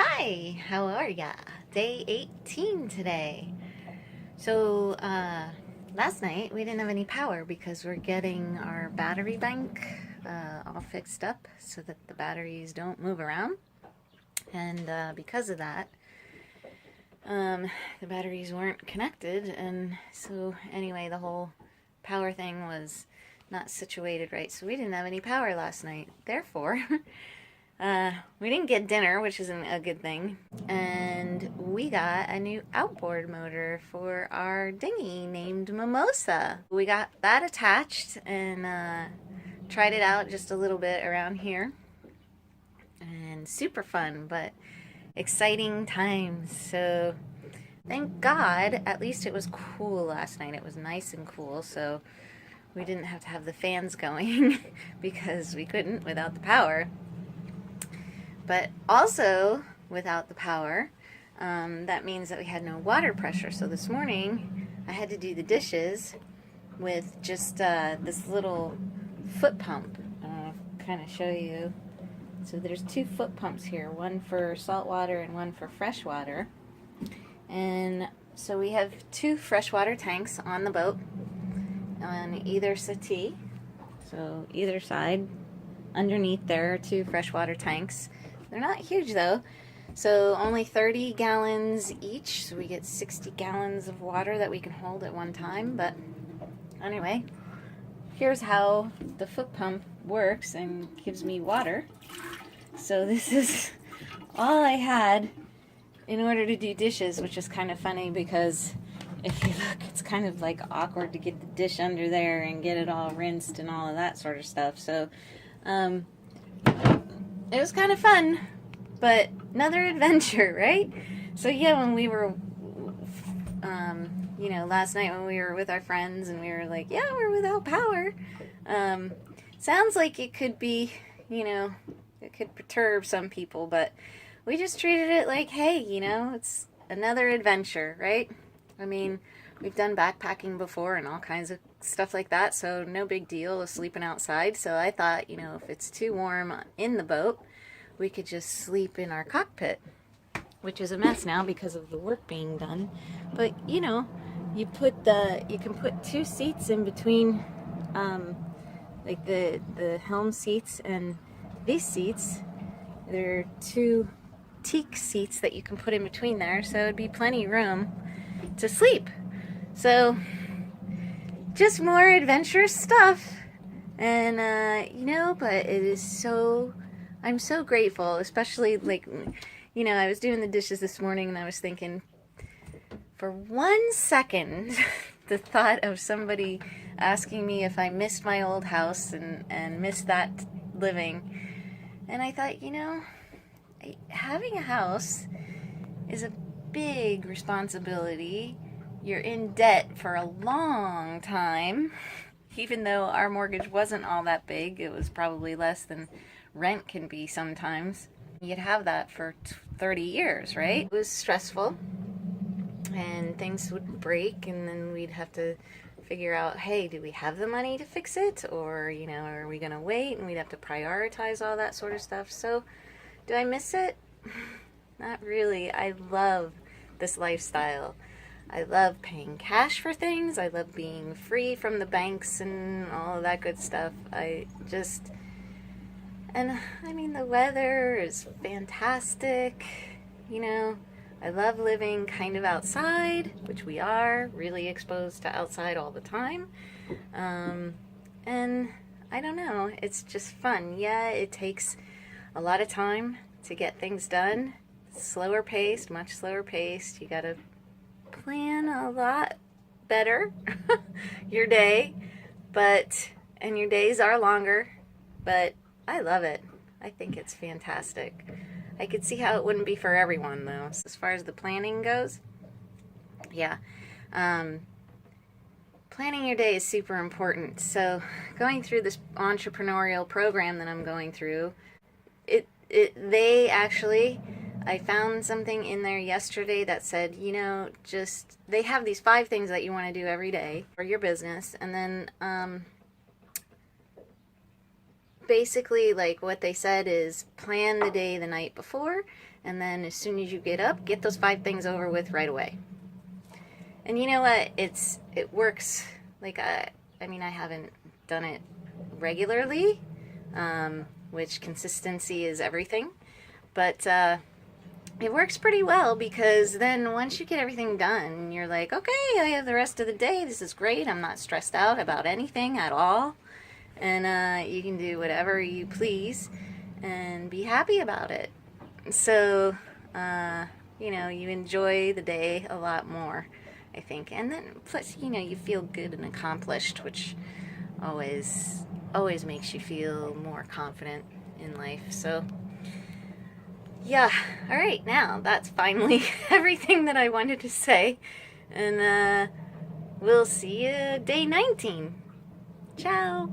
Hi, how are ya? Day 18 today. So, last night we didn't have any power because we're getting our battery bank all fixed up so that the batteries don't move around. And because of that, the batteries weren't connected. And so, anyway, the whole power thing was not situated right. So, we didn't have any power last night. Therefore, we didn't get dinner, which isn't a good thing, and we got a new outboard motor for our dinghy named Mimosa. We got that attached and tried it out just a little bit around here, and super fun, but exciting times. So thank God, at least it was cool last night. It was nice and cool, so we didn't have to have the fans going because we couldn't without the power. But also, without the power, that means that we had no water pressure. So this morning, I had to do the dishes with just this little foot pump. I'll kind of show you. So there's two foot pumps here, one for salt water and one for fresh water. And so we have two freshwater tanks on the boat on either settee. So either side, underneath there are two freshwater tanks. They're not huge though, so only 30 gallons each, so we get 60 gallons of water that we can hold at one time. But anyway, here's how the foot pump works and gives me water. So this is all I had in order to do dishes, which is kind of funny because if you look, it's kind of like awkward to get the dish under there and get it all rinsed and all of that sort of stuff. So it was kind of fun, but another adventure, right? So yeah, when we were, last night when we were with our friends and we were like, yeah, we're without power. Sounds like it could be, it could perturb some people, but we just treated it like, hey, it's another adventure, right? I mean, we've done backpacking before and all kinds of stuff like that, so no big deal of sleeping outside. So I thought, if it's too warm in the boat, we could just sleep in our cockpit, which is a mess now because of the work being done. But you can put two seats in between, like the helm seats and these seats. There are two teak seats that you can put in between there, so it'd be plenty of room to sleep. So just more adventurous stuff, and but it is so, I'm so grateful, especially I was doing the dishes this morning and I was thinking, for 1 second, the thought of somebody asking me if I missed my old house and missed that living, and I thought, having a house is a big responsibility. You're in debt for a long time. Even though our mortgage wasn't all that big, it was probably less than rent can be sometimes. You'd have that for 30 years, right? It was stressful, and things would break, and then we'd have to figure out, hey, do we have the money to fix it? Or, are we going to wait? And we'd have to prioritize all that sort of stuff. So, do I miss it? Not really. I love this lifestyle. I love paying cash for things. I love being free from the banks and all of that good stuff. The weather is fantastic. I love living kind of outside, which we are, really exposed to outside all the time. And I don't know, it's just fun. Yeah, it takes a lot of time to get things done. Slower paced, much slower paced. You gotta plan a lot better your day, and your days are longer, but I love it. I think it's fantastic. I could see how it wouldn't be for everyone though, as far as the planning goes. Yeah. Planning your day is super important. So going through this entrepreneurial program that I'm going through, I found something in there yesterday that said, they have these 5 things that you want to do every day for your business, and then basically, like, what they said is plan the day the night before, and then as soon as you get up, get those 5 things over with right away. And you know what? It works. Like, I mean, I haven't done it regularly, which consistency is everything. But it works pretty well, because then once you get everything done, you're like, okay, I have the rest of the day. This is great. I'm not stressed out about anything at all. And you can do whatever you please and be happy about it. So, you know, you enjoy the day a lot more, I think. And then plus, you know, you feel good and accomplished, which always makes you feel more confident in life. So yeah, all right, now that's finally everything that I wanted to say. And we'll see you day 19. Ciao.